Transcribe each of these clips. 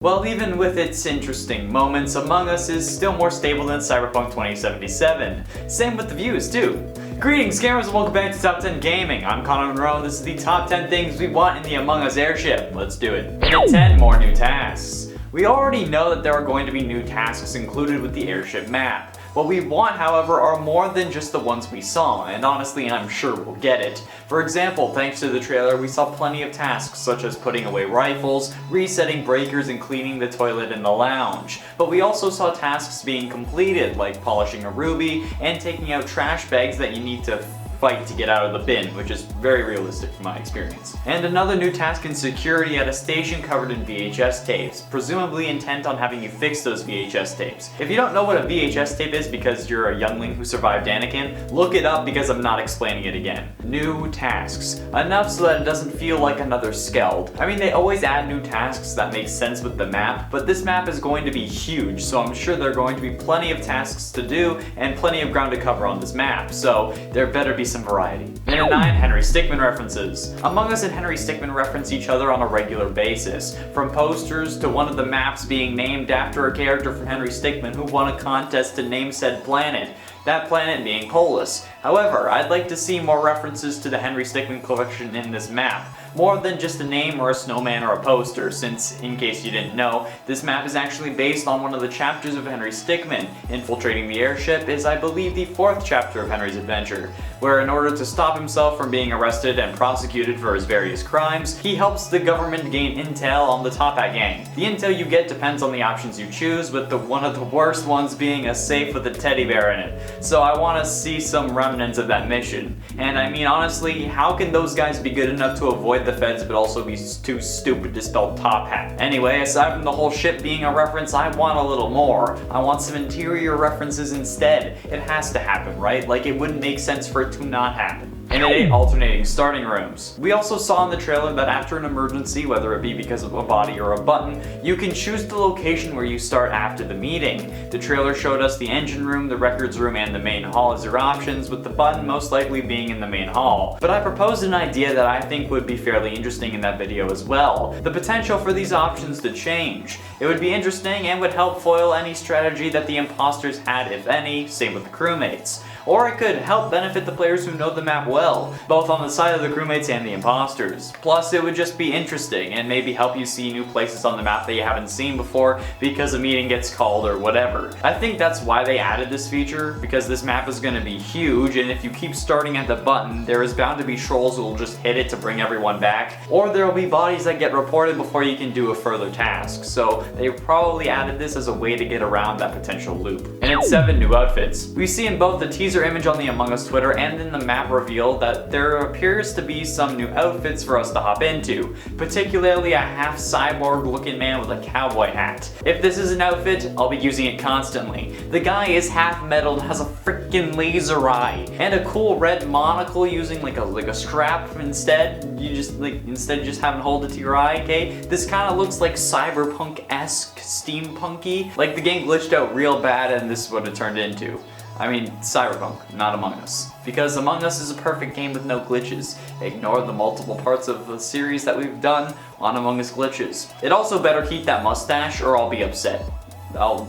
Well, even with its interesting moments, Among Us is still more stable than Cyberpunk 2077. Same with the views, too. Greetings, gamers, and welcome back to Top 10 Gaming. I'm Connor Monroe, and this is the top 10 things we want in the Among Us Airship. Let's do it. And at 10, more new tasks. We already know that there are going to be new tasks included with the airship map. What we want, however, are more than just the ones we saw, and honestly, I'm sure we'll get it. For example, thanks to the trailer, we saw plenty of tasks such as putting away rifles, resetting breakers, and cleaning the toilet in the lounge. But we also saw tasks being completed, like polishing a ruby and taking out trash bags that you need to fight to get out of the bin, which is very realistic from my experience. And another new task in security at a station covered in VHS tapes, presumably intent on having you fix those VHS tapes. If you don't know what a VHS tape is because you're a youngling who survived Anakin, look it up because I'm not explaining it again. New tasks. Enough so that it doesn't feel like another Skeld. I mean, they always add new tasks that make sense with the map, but this map is going to be huge, so I'm sure there are going to be plenty of tasks to do and plenty of ground to cover on this map, so there better be some variety. And at 9, Henry Stickmin references. Among Us and Henry Stickmin reference each other on a regular basis, from posters to one of the maps being named after a character from Henry Stickmin who won a contest to name said planet, that planet being Polis. However, I'd like to see more references to the Henry Stickmin collection in this map, more than just a name or a snowman or a poster, since, in case you didn't know, this map is actually based on one of the chapters of Henry Stickmin. Infiltrating the airship is, I believe, the 4th chapter of Henry's adventure, where in order to stop himself from being arrested and prosecuted for his various crimes, he helps the government gain intel on the Top Hat gang. The intel you get depends on the options you choose, with one of the worst ones being a safe with a teddy bear in it. So I want to see some remnants of that mission. And I mean, honestly, how can those guys be good enough to avoid the feds but also be too stupid to spell Top Hat? Anyway, aside from the whole ship being a reference, I want a little more. I want some interior references instead. It has to happen, right? Like, it wouldn't make sense for it to not happen. And at 8, alternating starting rooms. We also saw in the trailer that after an emergency, whether it be because of a body or a button, you can choose the location where you start after the meeting. The trailer showed us the engine room, the records room, and the main hall as your options, with the button most likely being in the main hall. But I proposed an idea that I think would be fairly interesting in that video as well. The potential for these options to change. It would be interesting and would help foil any strategy that the imposters had, if any, same with the crewmates. Or it could help benefit the players who know the map well, both on the side of the crewmates and the imposters. Plus, it would just be interesting and maybe help you see new places on the map that you haven't seen before because a meeting gets called or whatever. I think that's why they added this feature, because this map is going to be huge, and if you keep starting at the button, there is bound to be trolls who will just hit it to bring everyone back, or there will be bodies that get reported before you can do a further task. So they probably added this as a way to get around that potential loop. And at 7, new outfits. We see in both the teaser image on the Among Us Twitter and in the map reveal that there appears to be some new outfits for us to hop into, particularly a half cyborg looking man with a cowboy hat. If this is an outfit, I'll be using it constantly. The guy is half metal, has a freaking laser eye, and a cool red monocle using like a strap instead. You just instead of just having hold it to your eye, okay? This kind of looks like cyberpunk-esque, steampunky. Like the game glitched out real bad and this is what it turned into. I mean, Cyberpunk, not Among Us. Because Among Us is a perfect game with no glitches. Ignore the multiple parts of the series that we've done on Among Us glitches. It also better keep that mustache or I'll be upset. I'll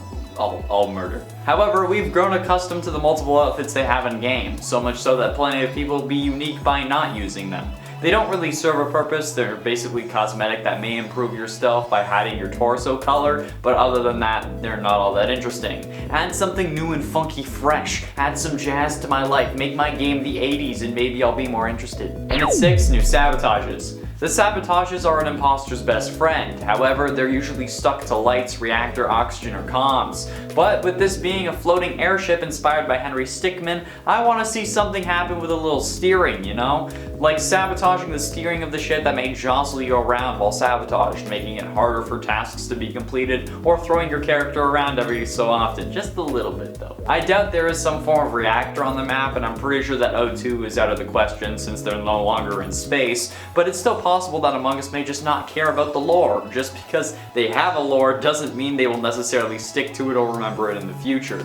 murder. However, we've grown accustomed to the multiple outfits they have in game, so much so that plenty of people will be unique by not using them. They don't really serve a purpose, they're basically cosmetic that may improve your stealth by hiding your torso color, but other than that, they're not all that interesting. Add something new and funky fresh, add some jazz to my life, make my game the 80s and maybe I'll be more interested. And at 6, new sabotages. The sabotages are an imposter's best friend, however, they're usually stuck to lights, reactor, oxygen, or comms. But with this being a floating airship inspired by Henry Stickmin, I want to see something happen with a little steering, you know? Like sabotaging the steering of the ship that may jostle you around while sabotaged, making it harder for tasks to be completed, or throwing your character around every so often, just a little bit though. I doubt there is some form of reactor on the map, and I'm pretty sure that O2 is out of the question since they're no longer in space, but it's still possible that Among Us may just not care about the lore. Just because they have a lore doesn't mean they will necessarily stick to it or remember it in the future.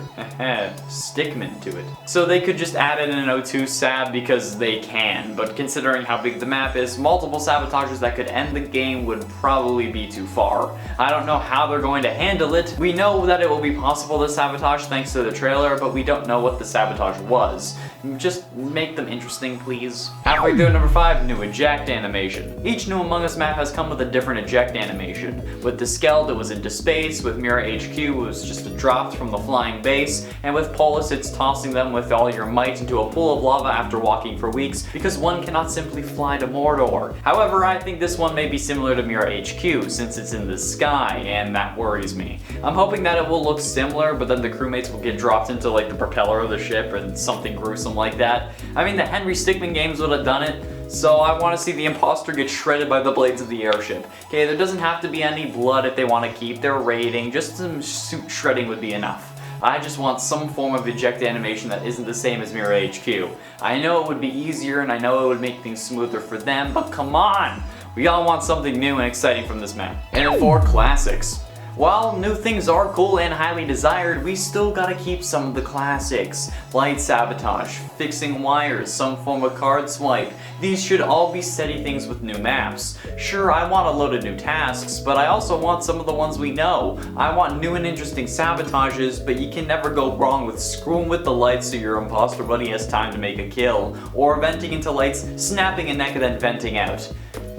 Stickmin to it. So they could just add in an O2 sab because they can, but considering how big the map is, multiple sabotages that could end the game would probably be too far. I don't know how they're going to handle it. We know that it will be possible to sabotage thanks to the trailer, but we don't know what the sabotage was. Just make them interesting, please. Halfway through number 5, new eject animation. Each new Among Us map has come with a different eject animation. With the Skeld, it was into space. With Mirror HQ, it was just dropped from the flying base. And with Polus, it's tossing them with all your might into a pool of lava after walking for weeks, because one cannot simply fly to Mordor. However, I think this one may be similar to Mirror HQ, since it's in the sky, and that worries me. I'm hoping that it will look similar, but then the crewmates will get dropped into like the propeller of the ship and something gruesome like that. I mean, the Henry Stickmin games would have done it, so I want to see the imposter get shredded by the blades of the airship. Okay, there doesn't have to be any blood if they want to keep their rating, just some suit shredding would be enough. I just want some form of eject animation that isn't the same as Mirror HQ. I know it would be easier and I know it would make things smoother for them, but come on! We all want something new and exciting from this map. And then 4, classics. While new things are cool and highly desired, we still gotta keep some of the classics. Light sabotage, fixing wires, some form of card swipe. These should all be steady things with new maps. Sure, I want a load of new tasks, but I also want some of the ones we know. I want new and interesting sabotages, but you can never go wrong with screwing with the lights so your imposter buddy has time to make a kill, or venting into lights, snapping a neck and then venting out.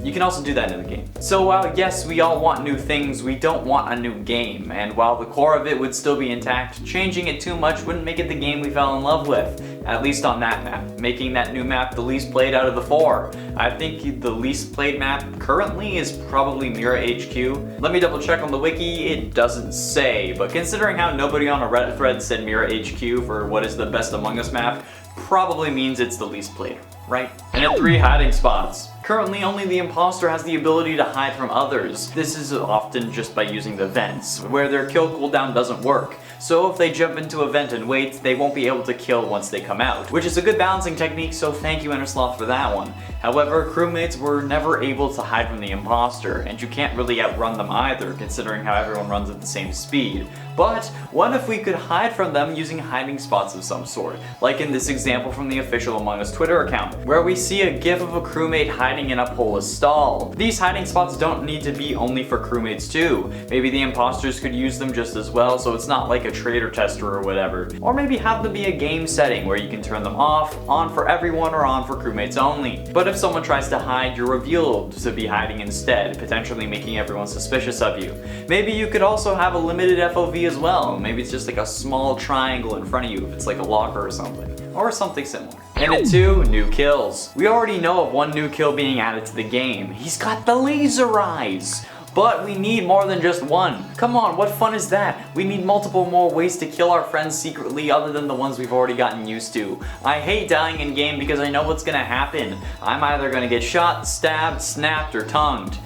You can also do that in the game. So while yes, we all want new things, we don't want a new game. And while the core of it would still be intact, changing it too much wouldn't make it the game we fell in love with. At least on that map, making that new map the least played out of the 4. I think the least played map currently is probably Mirror HQ. Let me double check on the wiki, it doesn't say, but considering how nobody on a Reddit thread said Mirror HQ for what is the best Among Us map, probably means it's the least played, right? And then 3, hiding spots. Currently, only the imposter has the ability to hide from others. This is often just by using the vents, where their kill cooldown doesn't work. So if they jump into a vent and wait, they won't be able to kill once they come out, which is a good balancing technique, so thank you Innersloth for that one. However, crewmates were never able to hide from the imposter, and you can't really outrun them either, considering how everyone runs at the same speed. But what if we could hide from them using hiding spots of some sort, like in this example from the official Among Us Twitter account, where we see a gif of a crewmate hiding in a Polus stall. These hiding spots don't need to be only for crewmates too. Maybe the imposters could use them just as well, so it's not like a traitor tester or whatever. Or maybe have them be a game setting where you can turn them off, on for everyone or on for crewmates only. But if someone tries to hide, you're revealed to be hiding instead, potentially making everyone suspicious of you. Maybe you could also have a limited FOV as well. Maybe it's just like a small triangle in front of you if it's like a locker or something. Or something similar. And at 2, new kills. We already know of one new kill being added to the game. He's got the laser eyes! But we need more than just one. Come on, what fun is that? We need multiple more ways to kill our friends secretly other than the ones we've already gotten used to. I hate dying in game because I know what's gonna happen. I'm either gonna get shot, stabbed, snapped, or tongued.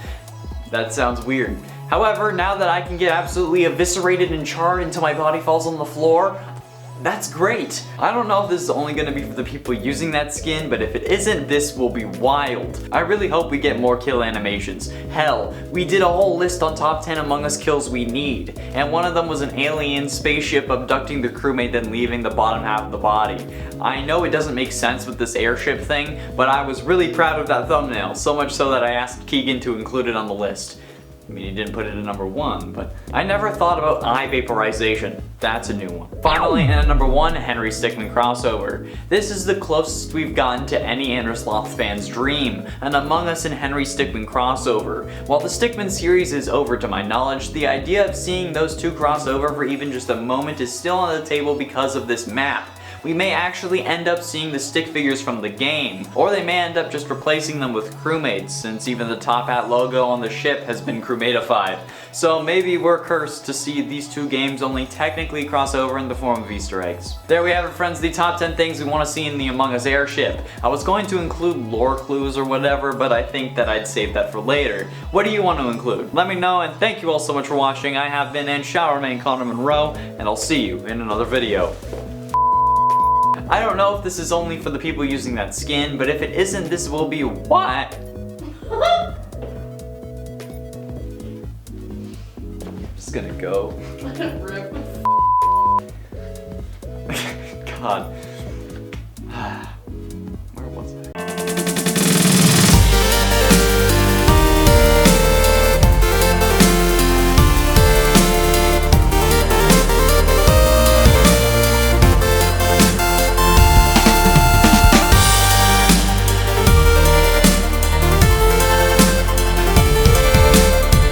That sounds weird. However, now that I can get absolutely eviscerated and charred until my body falls on the floor, that's great. I don't know if this is only gonna be for the people using that skin, but if it isn't, this will be wild. I really hope we get more kill animations. Hell, we did a whole list on top 10 Among Us kills we need, and one of them was an alien spaceship abducting the crewmate then leaving the bottom half of the body. I know it doesn't make sense with this airship thing, but I was really proud of that thumbnail, so much so that I asked Keegan to include it on the list. I mean, he didn't put it in number 1, but I never thought about eye vaporization. That's a new one. Finally, and at number 1, Henry Stickmin crossover. This is the closest we've gotten to any Innersloth fan's dream, an Among Us and Henry Stickmin crossover. While the Stickmin series is over to my knowledge, the idea of seeing those two crossover for even just a moment is still on the table because of this map. We may actually end up seeing the stick figures from the game, or they may end up just replacing them with crewmates, since even the top hat logo on the ship has been crewmatified. So maybe we're cursed to see these two games only technically cross over in the form of Easter eggs. There we have it, friends, the top 10 things we want to see in the Among Us Airship. I was going to include lore clues or whatever, but I think that I'd save that for later. What do you want to include? Let me know, and thank you all so much for watching. I have been and shall remain Connor Monroe, and I'll see you in another video. I don't know if this is only for the people using that skin, but if it isn't, this will be what? I'm just gonna go. Rip. God.